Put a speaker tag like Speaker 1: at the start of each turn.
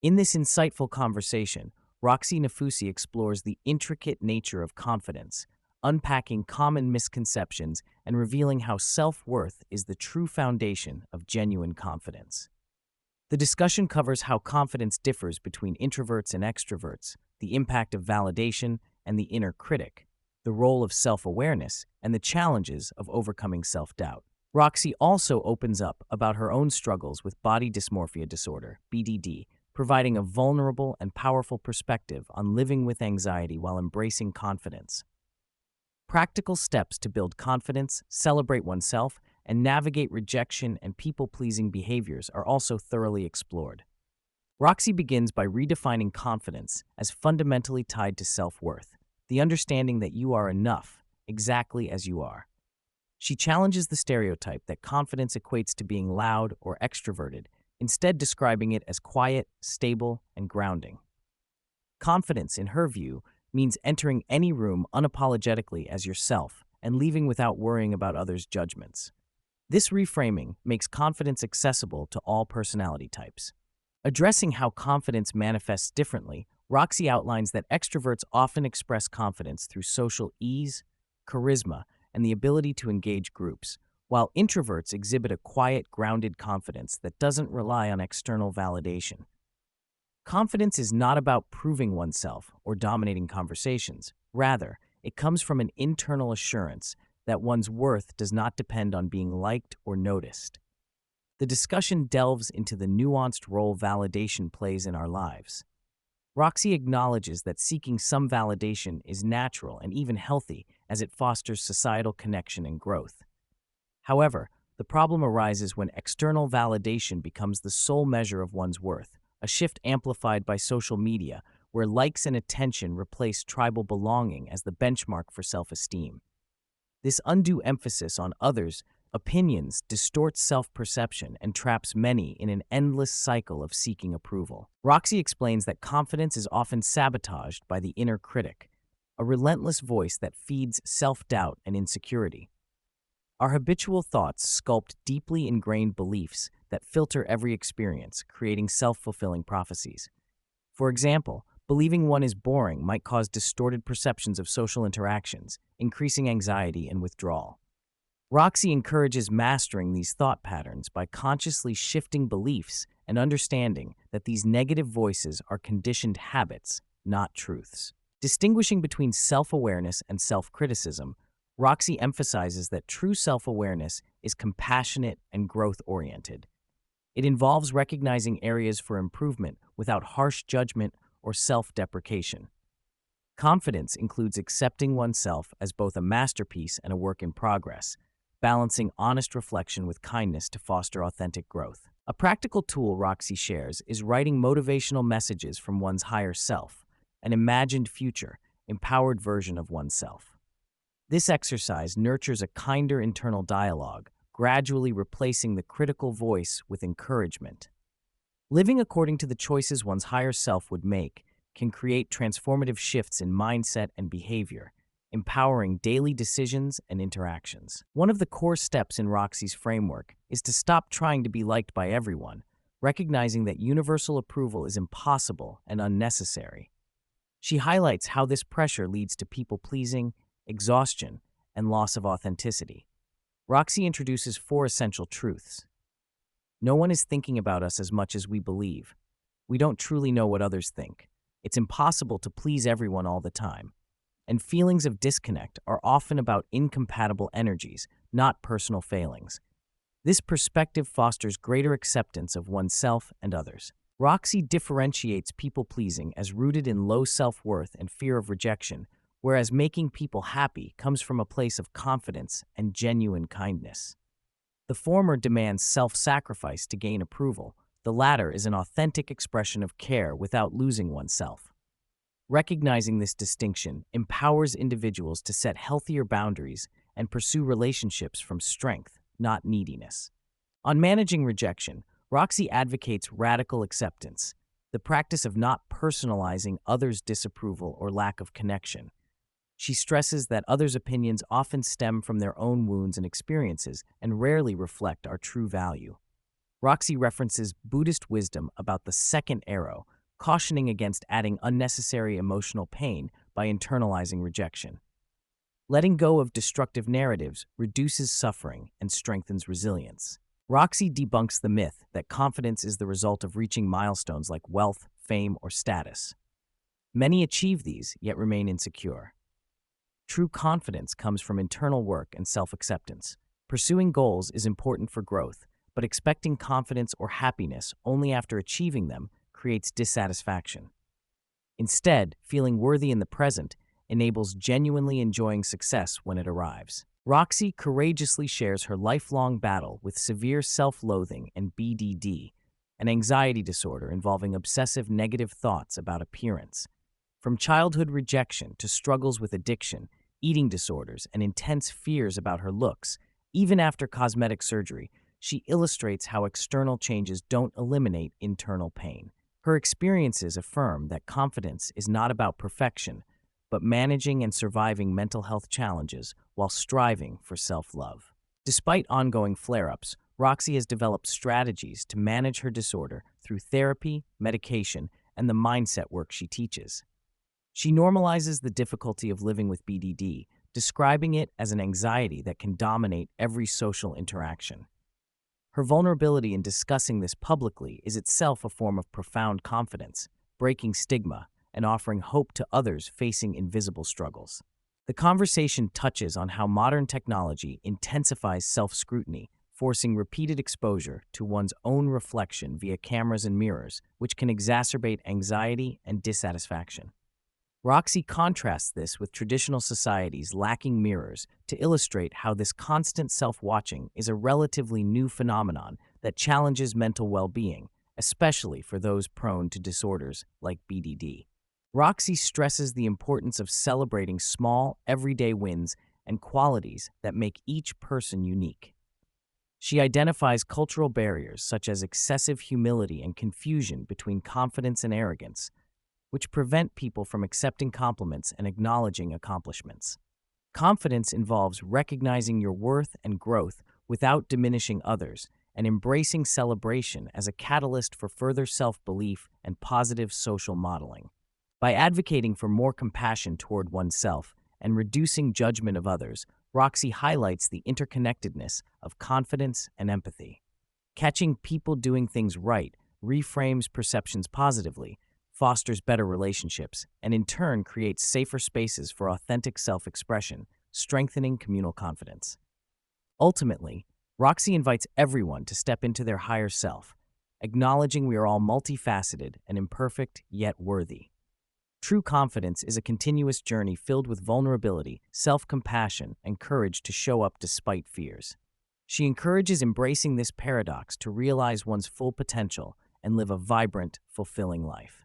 Speaker 1: In this insightful conversation, Roxie Nafousi explores the intricate nature of confidence, unpacking common misconceptions and revealing how self-worth is the true foundation of genuine confidence. The discussion covers how confidence differs between introverts and extroverts, the impact of validation and the inner critic, the role of self-awareness, and the challenges of overcoming self-doubt. Roxie also opens up about her own struggles with body dysmorphia disorder, BDD, providing a vulnerable and powerful perspective on living with anxiety while embracing confidence. Practical steps to build confidence, celebrate oneself, and navigate rejection and people-pleasing behaviors are also thoroughly explored. Roxie begins by redefining confidence as fundamentally tied to self-worth, the understanding that you are enough, exactly as you are. She challenges the stereotype that confidence equates to being loud or extroverted, instead describing it as quiet, stable, and grounding. Confidence, in her view, means entering any room unapologetically as yourself and leaving without worrying about others' judgments. This reframing makes confidence accessible to all personality types. Addressing how confidence manifests differently, Roxie outlines that extroverts often express confidence through social ease, charisma, and the ability to engage groups, while introverts exhibit a quiet, grounded confidence that doesn't rely on external validation. Confidence is not about proving oneself or dominating conversations. Rather, it comes from an internal assurance that one's worth does not depend on being liked or noticed. The discussion delves into the nuanced role validation plays in our lives. Roxie acknowledges that seeking some validation is natural and even healthy as it fosters societal connection and growth. However, the problem arises when external validation becomes the sole measure of one's worth, a shift amplified by social media where likes and attention replace tribal belonging as the benchmark for self-esteem. This undue emphasis on others' opinions distorts self-perception and traps many in an endless cycle of seeking approval. Roxie explains that confidence is often sabotaged by the inner critic, a relentless voice that feeds self-doubt and insecurity. Our habitual thoughts sculpt deeply ingrained beliefs that filter every experience, creating self-fulfilling prophecies. For example, believing one is boring might cause distorted perceptions of social interactions, increasing anxiety and withdrawal. Roxie encourages mastering these thought patterns by consciously shifting beliefs and understanding that these negative voices are conditioned habits, not truths. Distinguishing between self-awareness and self-criticism, Roxie emphasizes that true self-awareness is compassionate and growth-oriented. It involves recognizing areas for improvement without harsh judgment or self-deprecation. Confidence includes accepting oneself as both a masterpiece and a work in progress, balancing honest reflection with kindness to foster authentic growth. A practical tool Roxie shares is writing motivational messages from one's higher self, an imagined future, empowered version of oneself. This exercise nurtures a kinder internal dialogue, gradually replacing the critical voice with encouragement. Living according to the choices one's higher self would make can create transformative shifts in mindset and behavior, empowering daily decisions and interactions. One of the core steps in Roxie's framework is to stop trying to be liked by everyone, recognizing that universal approval is impossible and unnecessary. She highlights how this pressure leads to people-pleasing, exhaustion, and loss of authenticity. Roxie introduces 4 essential truths. No one is thinking about us as much as we believe. We don't truly know what others think. It's impossible to please everyone all the time. And feelings of disconnect are often about incompatible energies, not personal failings. This perspective fosters greater acceptance of oneself and others. Roxie differentiates people-pleasing as rooted in low self-worth and fear of rejection, whereas making people happy comes from a place of confidence and genuine kindness. The former demands self-sacrifice to gain approval. The latter is an authentic expression of care without losing oneself. Recognizing this distinction empowers individuals to set healthier boundaries and pursue relationships from strength, not neediness. On managing rejection, Roxie advocates radical acceptance, the practice of not personalizing others' disapproval or lack of connection. She stresses that others' opinions often stem from their own wounds and experiences and rarely reflect our true value. Roxie references Buddhist wisdom about the second arrow, cautioning against adding unnecessary emotional pain by internalizing rejection. Letting go of destructive narratives reduces suffering and strengthens resilience. Roxie debunks the myth that confidence is the result of reaching milestones like wealth, fame, or status. Many achieve these, yet remain insecure. True confidence comes from internal work and self-acceptance. Pursuing goals is important for growth, but expecting confidence or happiness only after achieving them creates dissatisfaction. Instead, feeling worthy in the present enables genuinely enjoying success when it arrives. Roxie courageously shares her lifelong battle with severe self-loathing and BDD, an anxiety disorder involving obsessive negative thoughts about appearance. From childhood rejection to struggles with addiction, eating disorders, and intense fears about her looks, even after cosmetic surgery, she illustrates how external changes don't eliminate internal pain. Her experiences affirm that confidence is not about perfection, but managing and surviving mental health challenges while striving for self-love. Despite ongoing flare-ups, Roxie has developed strategies to manage her disorder through therapy, medication, and the mindset work she teaches. She normalizes the difficulty of living with BDD, describing it as an anxiety that can dominate every social interaction. Her vulnerability in discussing this publicly is itself a form of profound confidence, breaking stigma and offering hope to others facing invisible struggles. The conversation touches on how modern technology intensifies self-scrutiny, forcing repeated exposure to one's own reflection via cameras and mirrors, which can exacerbate anxiety and dissatisfaction. Roxie contrasts this with traditional societies lacking mirrors to illustrate how this constant self-watching is a relatively new phenomenon that challenges mental well-being, especially for those prone to disorders like BDD. Roxie stresses the importance of celebrating small, everyday wins and qualities that make each person unique. She identifies cultural barriers such as excessive humility and confusion between confidence and arrogance, which prevent people from accepting compliments and acknowledging accomplishments. Confidence involves recognizing your worth and growth without diminishing others and embracing celebration as a catalyst for further self-belief and positive social modeling. By advocating for more compassion toward oneself and reducing judgment of others, Roxie highlights the interconnectedness of confidence and empathy. Catching people doing things right reframes perceptions positively, fosters better relationships, and in turn creates safer spaces for authentic self-expression, strengthening communal confidence. Ultimately, Roxie invites everyone to step into their higher self, acknowledging we are all multifaceted and imperfect yet worthy. True confidence is a continuous journey filled with vulnerability, self-compassion, and courage to show up despite fears. She encourages embracing this paradox to realize one's full potential and live a vibrant, fulfilling life.